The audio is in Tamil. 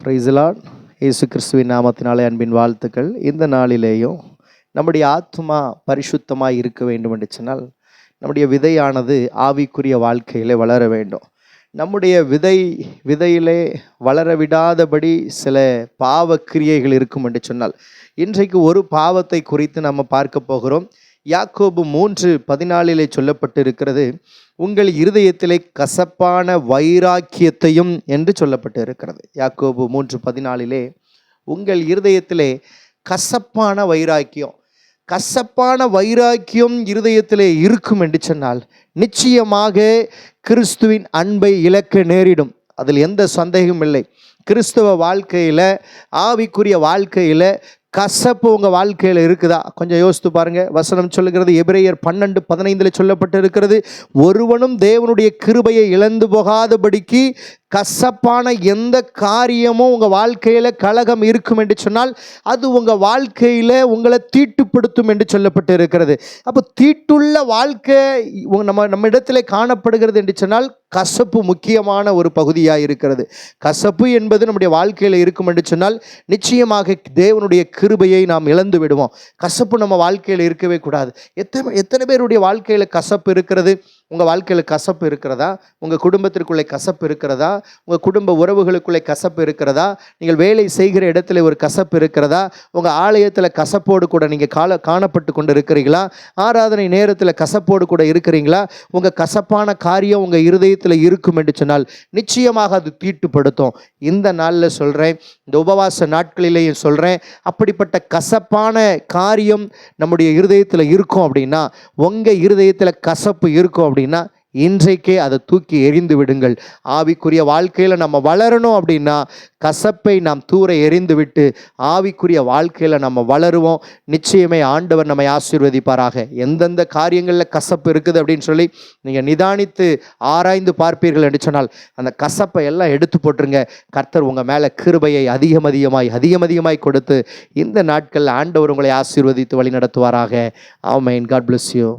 Praise the Lord. இயேசு கிறிஸ்துவின் நாமத்தினாலே அன்பின் வாழ்த்துக்கள். இந்த நாளிலேயும் நம்முடைய ஆத்மா பரிசுத்தமாக இருக்க வேண்டும் என்று சொன்னால் நம்முடைய விதையானது ஆவிக்குரிய வாழ்க்கையிலே வளர வேண்டும். நம்முடைய விதையிலே வளர விடாதபடி சில பாவ கிரியைகள் இருக்கும் என்று சொன்னால் இன்றைக்கு ஒரு பாவத்தை குறித்து நம்ம பார்க்க போகிறோம். யாக்கோபு 3:14 சொல்லப்பட்டு இருக்கிறது, உங்கள் இருதயத்திலே கசப்பான வைராக்கியத்தையும் என்று சொல்லப்பட்டு இருக்கிறது. யாக்கோபு 3:14 உங்கள் இருதயத்திலே கசப்பான வைராக்கியம் இருதயத்திலே இருக்கும் என்று சொன்னால் நிச்சயமாக கிறிஸ்துவின் அன்பை இழக்க நேரிடும். அதில் எந்த சந்தேகமும் இல்லை. கிறிஸ்தவ வாழ்க்கையில், ஆவிக்குரிய வாழ்க்கையில் கசப்பு உங்கள் வாழ்க்கையில் இருக்குதா? கொஞ்சம் யோசித்து பாருங்கள். வசனம் சொல்லுகிறது, எபிரேயர் 12:15 சொல்லப்பட்டு இருக்கிறது, ஒருவனும் தேவனுடைய கிருபையை இழந்து போகாதபடிக்கு கசப்பான எந்த காரியமும் உங்கள் வாழ்க்கையில் கலகம் இருக்கும் என்று சொன்னால் அது உங்கள் வாழ்க்கையில் உங்களை தீட்டுப்படுத்தும் என்று சொல்லப்பட்டு இருக்கிறது. அப்போ தீட்டுள்ள வாழ்க்கை நம்ம இடத்துல காணப்படுகிறது என்று சொன்னால் கசப்பு முக்கியமான ஒரு பகுதியாக இருக்கிறது. கசப்பு என்பது நம்முடைய வாழ்க்கையில் இருக்கும் என்று சொன்னால் நிச்சயமாக தேவனுடைய கிருபையை நாம் இழந்து விடுவோம். கசப்பு நம்ம வாழ்க்கையில் இருக்கவே கூடாது. எத்தனை பேருடைய வாழ்க்கையில் கசப்பு இருக்கிறது? உங்கள் வாழ்க்கையில் கசப்பு இருக்கிறதா? உங்கள் குடும்பத்திற்குள்ளே கசப்பு இருக்கிறதா? உங்கள் குடும்ப உறவுகளுக்குள்ளே கசப்பு இருக்கிறதா? நீங்கள் வேலை செய்கிற இடத்துல ஒரு கசப்பு இருக்கிறதா? உங்கள் ஆலயத்தில் கசப்போடு கூட நீங்கள் காணப்பட்டு கொண்டு இருக்கிறீங்களா? ஆராதனை நேரத்தில் கசப்போடு கூட இருக்கிறீங்களா? உங்கள் கசப்பான காரியம் உங்கள் இருதயத்தில் இருக்கும் என்று சொன்னால் நிச்சயமாக அது தீட்டுப்படுத்தும். இந்த நாளில் சொல்கிறேன், இந்த உபவாச நாட்களிலேயும் சொல்கிறேன், அப்படிப்பட்ட கசப்பான காரியம் நம்முடைய இருதயத்தில் இருக்கும் அப்படின்னா, உங்கள் இருதயத்தில் கசப்பு இருக்கும் அப்படின்னா இன்றைக்கே அதை தூக்கி எறிந்து விடுங்கள். ஆவிக்குரிய வாழ்க்கையில் நம்ம வளரணும் அப்படின்னா கசப்பை நாம் தூர எறிந்து விட்டு ஆவிக்குரிய வாழ்க்கையில் நம்ம வளருவோம். நிச்சயமே ஆண்டவர் நம்மை ஆசீர்வதிப்பாராக. எந்தெந்த காரியங்களில் கசப்பு இருக்குது அப்படின்னு சொல்லி நீங்கள் நிதானித்து ஆராய்ந்து பார்ப்பீர்கள் என்று சொன்னால் அந்த கசப்பை எல்லாம் எடுத்து போட்டுருங்க. கர்த்தர் உங்கள் மேலே கிருபையை அதிகமதிகமாய் கொடுத்து இந்த நாட்களில் ஆண்டவர் உங்களை ஆசீர்வதித்து வழி நடத்துவாராக. ஆமென். God bless you.